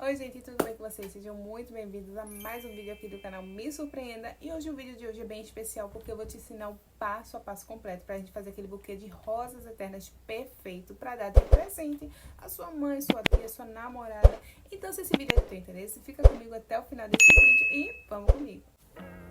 Oi gente, tudo bem com vocês? Sejam muito bem-vindos a mais um vídeo aqui do canal Me Surpreenda. E hoje o vídeo de hoje é bem especial porque eu vou te ensinar o passo a passo completo pra gente fazer aquele buquê de rosas eternas perfeito pra dar de presente à sua mãe, sua tia, sua namorada. Então se esse vídeo é do teu interesse, fica comigo até o final desse vídeo e vamos comigo!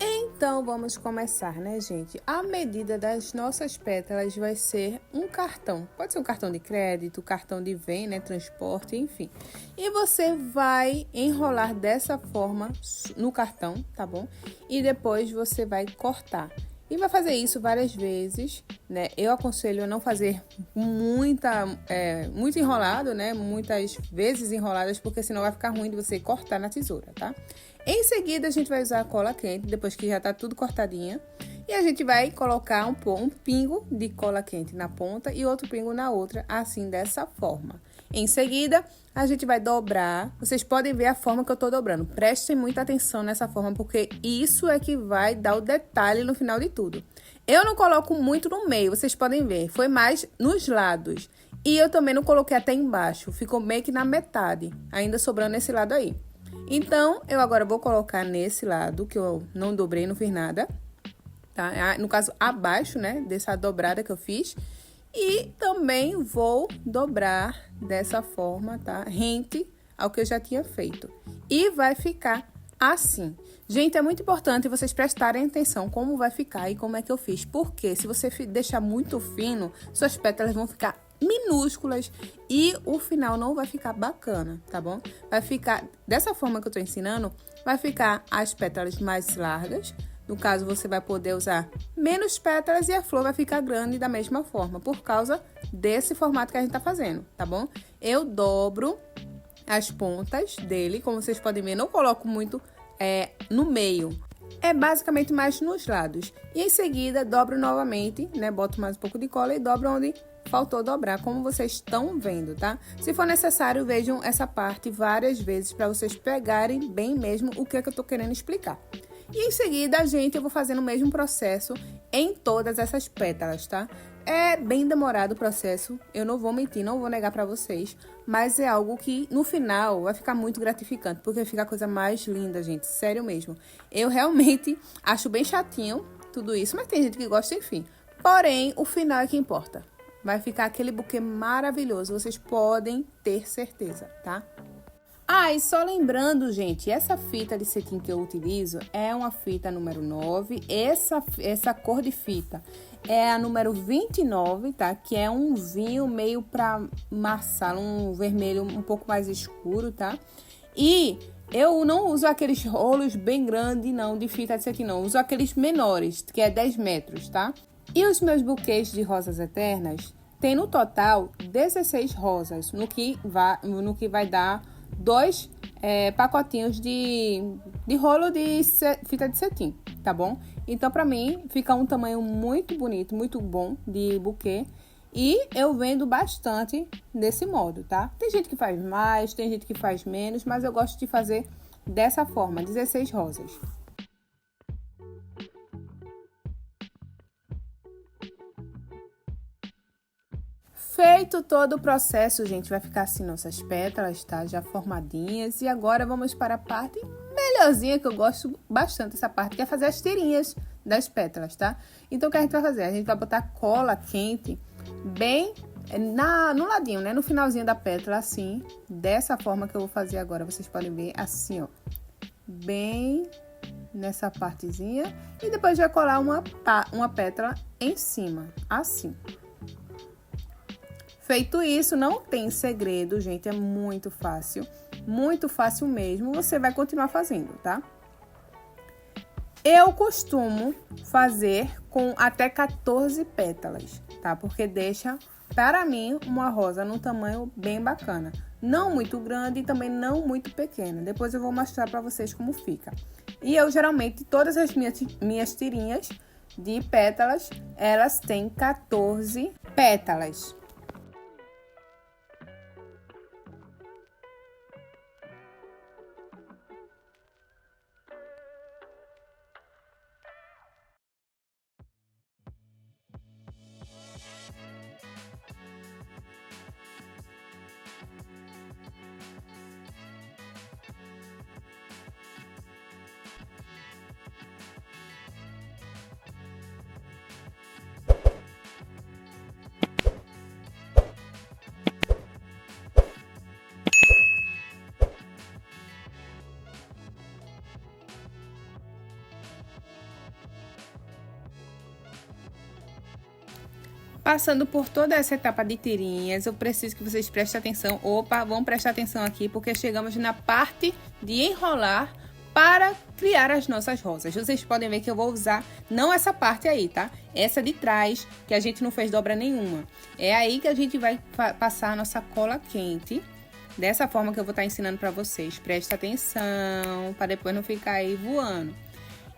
Então, vamos começar, né, gente? A medida das nossas pétalas vai ser um cartão. Pode ser um cartão de crédito, cartão de vem, né, transporte, enfim. E você vai enrolar dessa forma no cartão, tá bom? E depois você vai cortar. E vai fazer isso várias vezes, né? Eu aconselho a não fazer muito enrolado, né? Muitas vezes enroladas, porque senão vai ficar ruim de você cortar na tesoura, tá? Em seguida, a gente vai usar a cola quente, depois que já tá tudo cortadinha. E a gente vai colocar um pingo de cola quente na ponta e outro pingo na outra, assim, dessa forma. Em seguida, a gente vai dobrar. Vocês podem ver a forma que eu tô dobrando. Prestem muita atenção nessa forma, porque isso é que vai dar o detalhe no final de tudo. Eu não coloco muito no meio, vocês podem ver. Foi mais nos lados. E eu também não coloquei até embaixo. Ficou meio que na metade, ainda sobrando esse lado aí. Então, eu agora vou colocar nesse lado, que eu não dobrei, não fiz nada. Tá? No caso, abaixo, né, dessa dobrada que eu fiz. E também vou dobrar dessa forma, tá? Rente ao que eu já tinha feito. E vai ficar assim. Gente, é muito importante vocês prestarem atenção como vai ficar e como é que eu fiz. Porque se você deixar muito fino, suas pétalas vão ficar minúsculas e o final não vai ficar bacana, tá bom? Vai ficar dessa forma que eu tô ensinando, vai ficar as pétalas mais largas. No caso, você vai poder usar menos pétalas e a flor vai ficar grande da mesma forma, por causa desse formato que a gente tá fazendo, tá bom? Eu dobro as pontas dele, como vocês podem ver, não coloco muito no meio. É basicamente mais nos lados. E em seguida, dobro novamente, né? Boto mais um pouco de cola e dobro onde faltou dobrar, como vocês estão vendo, tá? Se for necessário, vejam essa parte várias vezes para vocês pegarem bem mesmo o que é que eu tô querendo explicar. E em seguida, eu vou fazendo o mesmo processo em todas essas pétalas, tá? É bem demorado o processo, eu não vou mentir, não vou negar pra vocês, mas é algo que no final vai ficar muito gratificante, porque fica a coisa mais linda, gente, sério mesmo. Eu realmente acho bem chatinho tudo isso, mas tem gente que gosta, enfim. Porém, o final é que importa. Vai ficar aquele buquê maravilhoso, vocês podem ter certeza, tá? E só lembrando, gente, essa fita de cetim que eu utilizo é uma fita número 9. Essa cor de fita é a número 29, tá? Que é um vinho meio pra marsala, um vermelho um pouco mais escuro, tá? E eu não uso aqueles rolos bem grandes, não, de fita de cetim, não. Eu uso aqueles menores, que é 10 metros, tá? E os meus buquês de rosas eternas tem no total 16 rosas, no que vai dar 2 pacotinhos de rolo de fita de cetim, tá bom? Então, pra mim, fica um tamanho muito bonito, muito bom de buquê. E eu vendo bastante desse modo, tá? Tem gente que faz mais, tem gente que faz menos, mas eu gosto de fazer dessa forma, 16 rosas. Feito todo o processo, gente, vai ficar assim nossas pétalas, tá? Já formadinhas. E agora vamos para a parte melhorzinha, que eu gosto bastante dessa parte, que é fazer as tirinhas das pétalas, tá? Então, o que a gente vai fazer? A gente vai botar cola quente bem no ladinho, né? No finalzinho da pétala, assim. Dessa forma que eu vou fazer agora. Vocês podem ver assim, ó. Bem nessa partezinha. E depois vai colar uma pétala em cima, assim. Feito isso, não tem segredo, gente, é muito fácil mesmo, você vai continuar fazendo, tá? Eu costumo fazer com até 14 pétalas, tá? Porque deixa, para mim, uma rosa num tamanho bem bacana. Não muito grande e também não muito pequena. Depois eu vou mostrar pra vocês como fica. E eu, geralmente, todas as minhas tirinhas de pétalas, elas têm 14 pétalas. Passando por toda essa etapa de tirinhas, eu preciso que vocês prestem atenção. Opa, vamos prestar atenção aqui, porque chegamos na parte de enrolar para criar as nossas rosas. Vocês podem ver que eu vou usar, não essa parte aí, tá? Essa de trás, que a gente não fez dobra nenhuma. É aí que a gente vai passar a nossa cola quente. Dessa forma que eu vou estar ensinando para vocês. Presta atenção, para depois não ficar aí voando.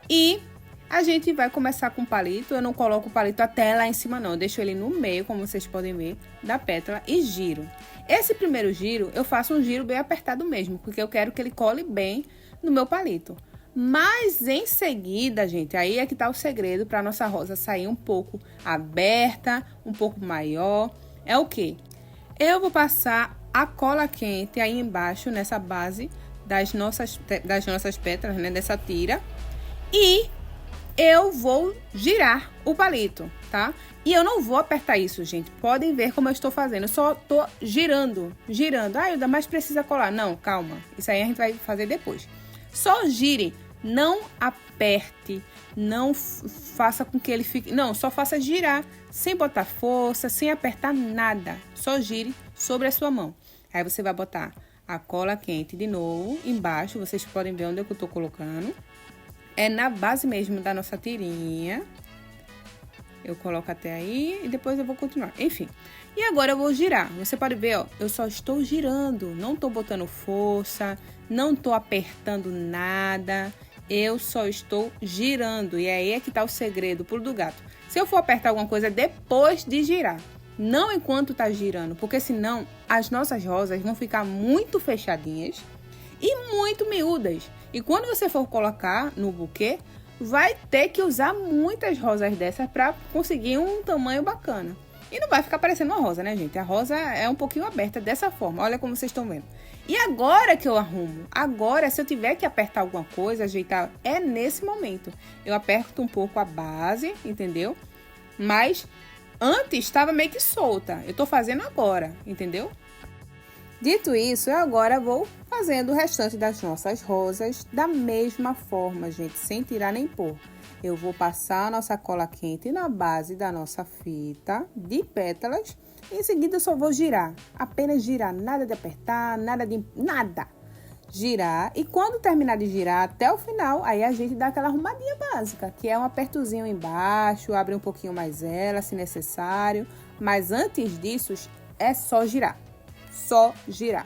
E a gente vai começar com o palito. Eu não coloco o palito até lá em cima, não. Eu deixo ele no meio, como vocês podem ver, da pétala e giro. Esse primeiro giro, eu faço um giro bem apertado mesmo, porque eu quero que ele cole bem no meu palito. Mas em seguida, gente, aí é que tá o segredo para nossa rosa sair um pouco aberta, um pouco maior. É o quê? Eu vou passar a cola quente aí embaixo, nessa base das nossas pétalas, né, dessa tira. E eu vou girar o palito, tá? E eu não vou apertar isso, gente. Podem ver como eu estou fazendo. Eu só tô girando. Ah, Hilda, mas precisa colar. Não, calma. Isso aí a gente vai fazer depois. Só gire. Não aperte. Não faça com que ele fique... Não, só faça girar. Sem botar força, sem apertar nada. Só gire sobre a sua mão. Aí você vai botar a cola quente de novo embaixo. Vocês podem ver onde é que eu tô colocando. É na base mesmo da nossa tirinha. Eu coloco até aí e depois eu vou continuar. Enfim. E agora eu vou girar. Você pode ver, ó. Eu só estou girando. Não tô botando força. Não tô apertando nada. Eu só estou girando. E aí é que tá o segredo, pulo do gato. Se eu for apertar alguma coisa depois de girar. Não enquanto tá girando. Porque senão as nossas rosas vão ficar muito fechadinhas e muito miúdas. E quando você for colocar no buquê, vai ter que usar muitas rosas dessas para conseguir um tamanho bacana. E não vai ficar parecendo uma rosa, né, gente? A rosa é um pouquinho aberta dessa forma. Olha como vocês estão vendo. E agora que eu arrumo? Agora, se eu tiver que apertar alguma coisa, ajeitar, é nesse momento. Eu aperto um pouco a base, entendeu? Mas antes estava meio que solta. Eu tô fazendo agora, entendeu? Dito isso, eu agora vou fazendo o restante das nossas rosas da mesma forma, gente, sem tirar nem pôr. Eu vou passar a nossa cola quente na base da nossa fita de pétalas. Em seguida, eu só vou girar. Apenas girar, nada de apertar, nada. Girar. E quando terminar de girar até o final, aí a gente dá aquela arrumadinha básica, que é um apertozinho embaixo, abre um pouquinho mais ela, se necessário. Mas antes disso, é só girar. Só girar.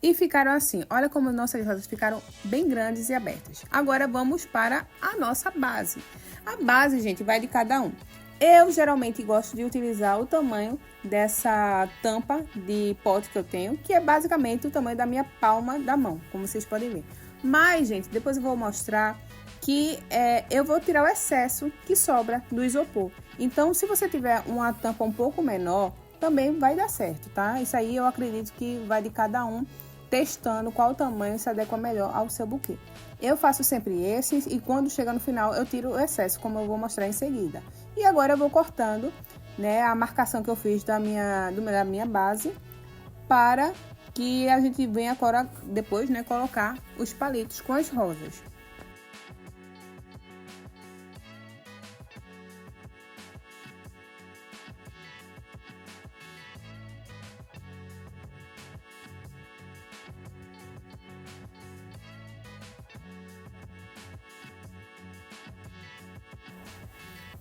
E ficaram assim. Olha como nossas rosas ficaram bem grandes e abertas. Agora vamos para a nossa base. A base, gente, vai de cada um. Eu geralmente gosto de utilizar o tamanho dessa tampa de pote que eu tenho, que é basicamente o tamanho da minha palma da mão, como vocês podem ver. Mas, gente, depois eu vou mostrar que eu vou tirar o excesso que sobra do isopor. Então, se você tiver uma tampa um pouco menor, também vai dar certo, tá? Isso aí eu acredito que vai de cada um, testando qual tamanho se adequa melhor ao seu buquê. Eu faço sempre esses e quando chega no final eu tiro o excesso, como eu vou mostrar em seguida. E agora eu vou cortando, né, a marcação que eu fiz da minha base para que a gente venha agora depois, né, colocar os palitos com as rosas.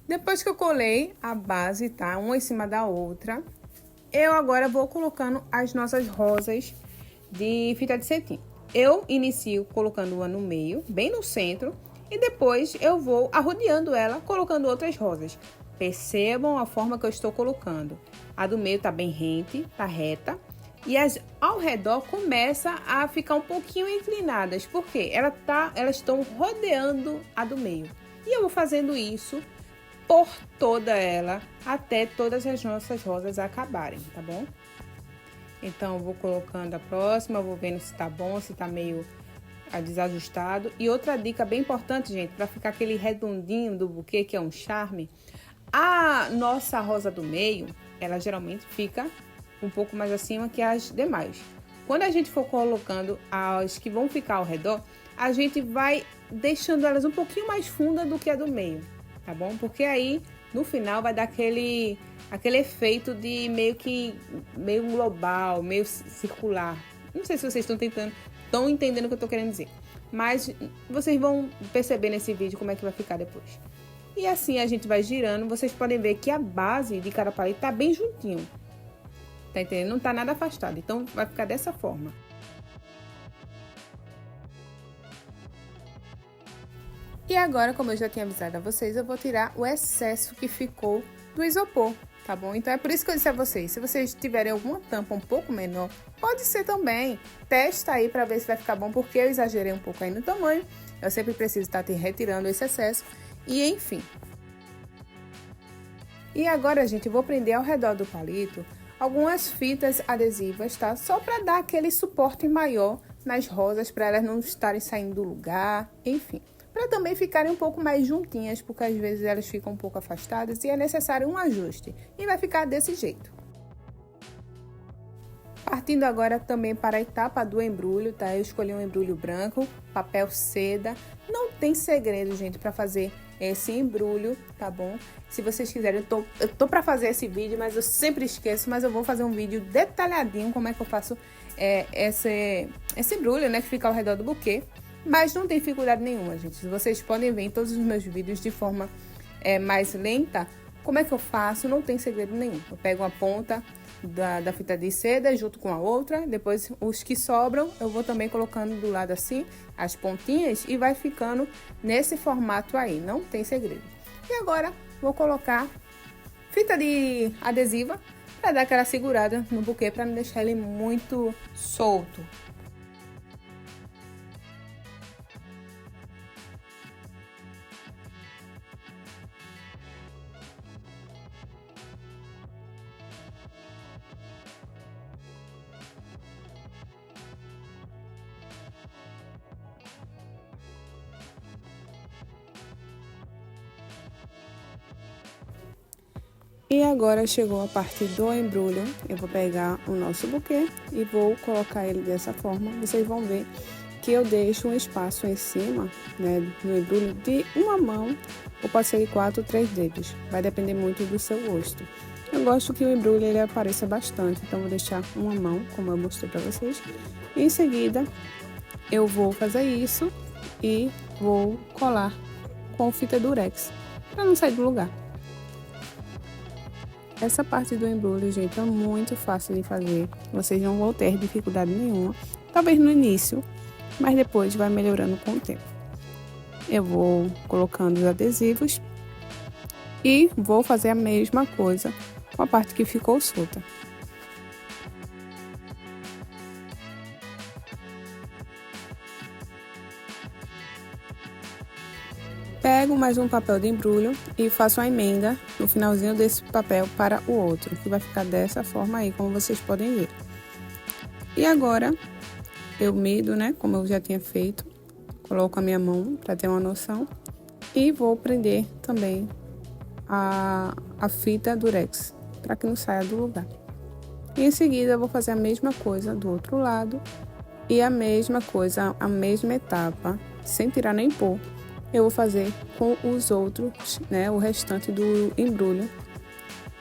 Depois que eu colei a base, tá? Uma em cima da outra, eu agora vou colocando as nossas rosas de fita de cetim. Eu inicio colocando uma no meio, bem no centro, e depois eu vou arrodeando ela, colocando outras rosas. Percebam a forma que eu estou colocando. A do meio tá bem rente, tá reta. E as ao redor começa a ficar um pouquinho inclinadas, porque elas estão rodeando a do meio. E eu vou fazendo isso por toda ela, até todas as nossas rosas acabarem, tá bom? Então, eu vou colocando a próxima, vou vendo se tá bom, se tá meio desajustado. E outra dica bem importante, gente, para ficar aquele redondinho do buquê, que é um charme, a nossa rosa do meio, ela geralmente fica um pouco mais acima que as demais. Quando a gente for colocando as que vão ficar ao redor, a gente vai deixando elas um pouquinho mais funda do que a do meio, tá bom? Porque aí, no final, vai dar aquele efeito de meio global, meio circular. Não sei se vocês estão entendendo o que eu tô querendo dizer. Mas vocês vão perceber nesse vídeo como é que vai ficar depois. E assim a gente vai girando. Vocês podem ver que a base de cada palito tá bem juntinho. Tá entendendo? Não tá nada afastado. Então vai ficar dessa forma. E agora, como eu já tinha avisado a vocês, eu vou tirar o excesso que ficou do isopor, tá bom? Então é por isso que eu disse a vocês, se vocês tiverem alguma tampa um pouco menor, pode ser também. Testa aí pra ver se vai ficar bom, porque eu exagerei um pouco aí no tamanho. Eu sempre preciso estar retirando esse excesso. E enfim. E agora, gente, eu vou prender ao redor do palito algumas fitas adesivas, tá? Só pra dar aquele suporte maior nas rosas, pra elas não estarem saindo do lugar, enfim. Para também ficarem um pouco mais juntinhas, porque às vezes elas ficam um pouco afastadas e é necessário um ajuste. E vai ficar desse jeito. Partindo agora também para a etapa do embrulho, tá? Eu escolhi um embrulho branco, papel seda. Não tem segredo, gente, para fazer esse embrulho, tá bom? Se vocês quiserem, eu tô para fazer esse vídeo, mas eu sempre esqueço, mas eu vou fazer um vídeo detalhadinho como é que eu faço esse embrulho, né, que fica ao redor do buquê. Mas não tem dificuldade nenhuma, gente. Vocês podem ver em todos os meus vídeos de forma mais lenta como é que eu faço, não tem segredo nenhum. Eu pego uma ponta da fita de seda junto com a outra, depois os que sobram eu vou também colocando do lado assim, as pontinhas, e vai ficando nesse formato aí, não tem segredo. E agora vou colocar fita de adesiva para dar aquela segurada no buquê, para não deixar ele muito solto. E agora chegou a parte do embrulho. Eu vou pegar o nosso buquê e vou colocar ele dessa forma. Vocês vão ver que eu deixo um espaço em cima, né, no embrulho de uma mão, ou pode ser de 4 ou 3 dedos. Vai depender muito do seu gosto. Eu gosto que o embrulho ele apareça bastante, então vou deixar uma mão, como eu mostrei para vocês. E em seguida, eu vou fazer isso e vou colar com fita durex, para não sair do lugar. Essa parte do embrulho, gente, é muito fácil de fazer. Vocês não vão ter dificuldade nenhuma. Talvez no início, mas depois vai melhorando com o tempo. Eu vou colocando os adesivos e vou fazer a mesma coisa com a parte que ficou solta. Pego mais um papel de embrulho e faço uma emenda no finalzinho desse papel para o outro, que vai ficar dessa forma aí, como vocês podem ver. E agora, eu mido, né, como eu já tinha feito, coloco a minha mão para ter uma noção e vou prender também a fita durex, para que não saia do lugar. E em seguida, eu vou fazer a mesma coisa do outro lado e a mesma coisa, a mesma etapa, sem tirar nem pôr. Eu vou fazer com os outros, né, o restante do embrulho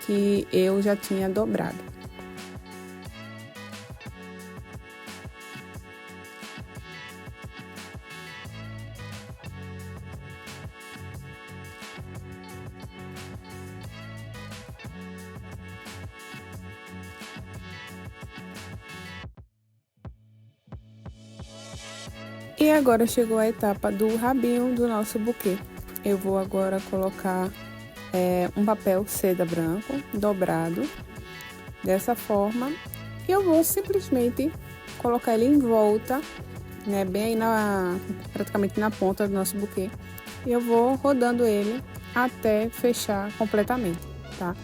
que eu já tinha dobrado. E agora chegou a etapa do rabinho do nosso buquê. Eu vou agora colocar um papel seda branco dobrado dessa forma. E eu vou simplesmente colocar ele em volta, né, bem aí praticamente na ponta do nosso buquê. E eu vou rodando ele até fechar completamente, tá?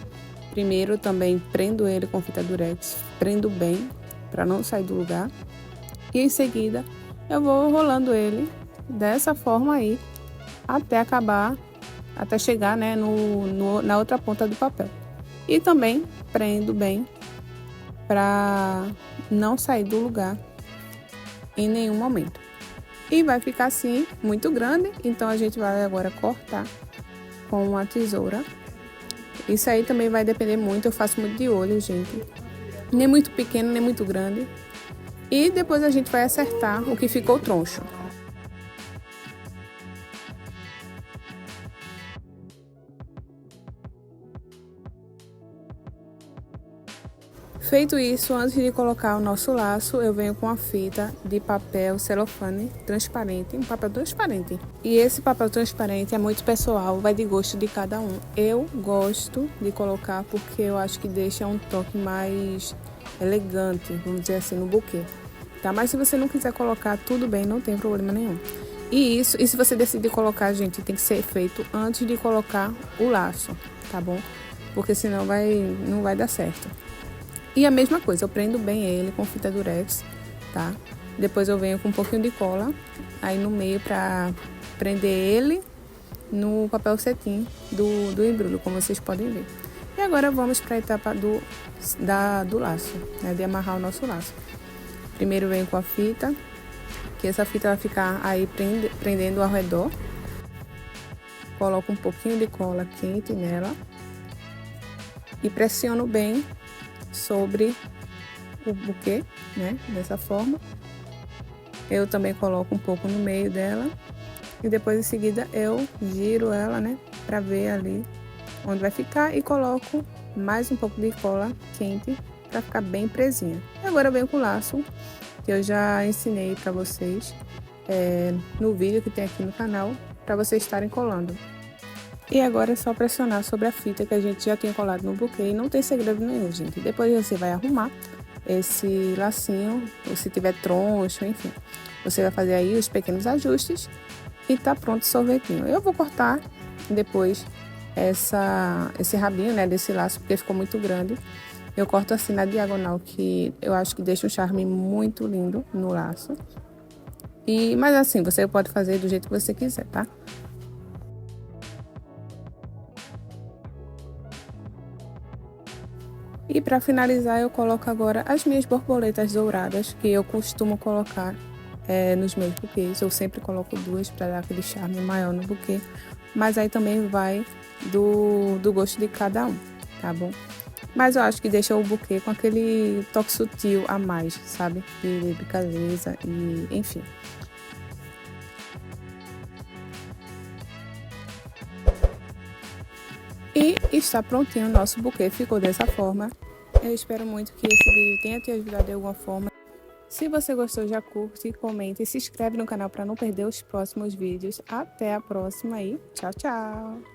Primeiro também prendo ele com fita durex, prendo bem para não sair do lugar. E em seguida eu vou rolando ele dessa forma aí até acabar, até chegar, né, na outra ponta do papel. E também prendo bem para não sair do lugar em nenhum momento. E vai ficar assim, muito grande, então a gente vai agora cortar com uma tesoura. Isso aí também vai depender muito, eu faço muito de olho, gente. Nem muito pequeno, nem muito grande. E depois a gente vai acertar o que ficou troncho. Feito isso, antes de colocar o nosso laço, eu venho com a fita de papel celofane transparente, um papel transparente. E esse papel transparente é muito pessoal, vai de gosto de cada um. Eu gosto de colocar porque eu acho que deixa um toque mais elegante, vamos dizer assim, no buquê. Tá? Mas se você não quiser colocar, tudo bem, não tem problema nenhum. E se você decidir colocar, gente, tem que ser feito antes de colocar o laço, tá bom? Porque senão não vai dar certo. E a mesma coisa, eu prendo bem ele com fita durex, tá? Depois eu venho com um pouquinho de cola aí no meio pra prender ele no papel cetim do embrulho, como vocês podem ver. E agora vamos para a etapa do laço, né? De amarrar o nosso laço. Primeiro venho com a fita, que essa fita vai ficar aí prendendo ao redor. Coloco um pouquinho de cola quente nela e pressiono bem sobre o buquê, né? Dessa forma. Eu também coloco um pouco no meio dela e depois em seguida eu giro ela, né? Pra ver ali onde vai ficar e coloco mais um pouco de cola quente pra ficar bem presinha. E agora eu venho com o laço que eu já ensinei pra vocês no vídeo que tem aqui no canal pra vocês estarem colando. E agora é só pressionar sobre a fita que a gente já tinha colado no buquê e não tem segredo nenhum, gente. Depois você vai arrumar esse lacinho, ou se tiver troncho, enfim. Você vai fazer aí os pequenos ajustes e tá pronto o sorvetinho. Eu vou cortar depois esse rabinho, né, desse laço, porque ficou muito grande. Eu corto assim na diagonal, que eu acho que deixa um charme muito lindo no laço. Mas assim, você pode fazer do jeito que você quiser, tá? E para finalizar, eu coloco agora as minhas borboletas douradas, que eu costumo colocar nos meus buquês. Eu sempre coloco 2 para dar aquele charme maior no buquê. Mas aí também vai do gosto de cada um, tá bom? Mas eu acho que deixa o buquê com aquele toque sutil a mais, sabe? De delicadeza e enfim. E está prontinho o nosso buquê, ficou dessa forma. Eu espero muito que esse vídeo tenha te ajudado de alguma forma. Se você gostou, já curte, comenta e se inscreve no canal para não perder os próximos vídeos. Até a próxima e tchau, tchau!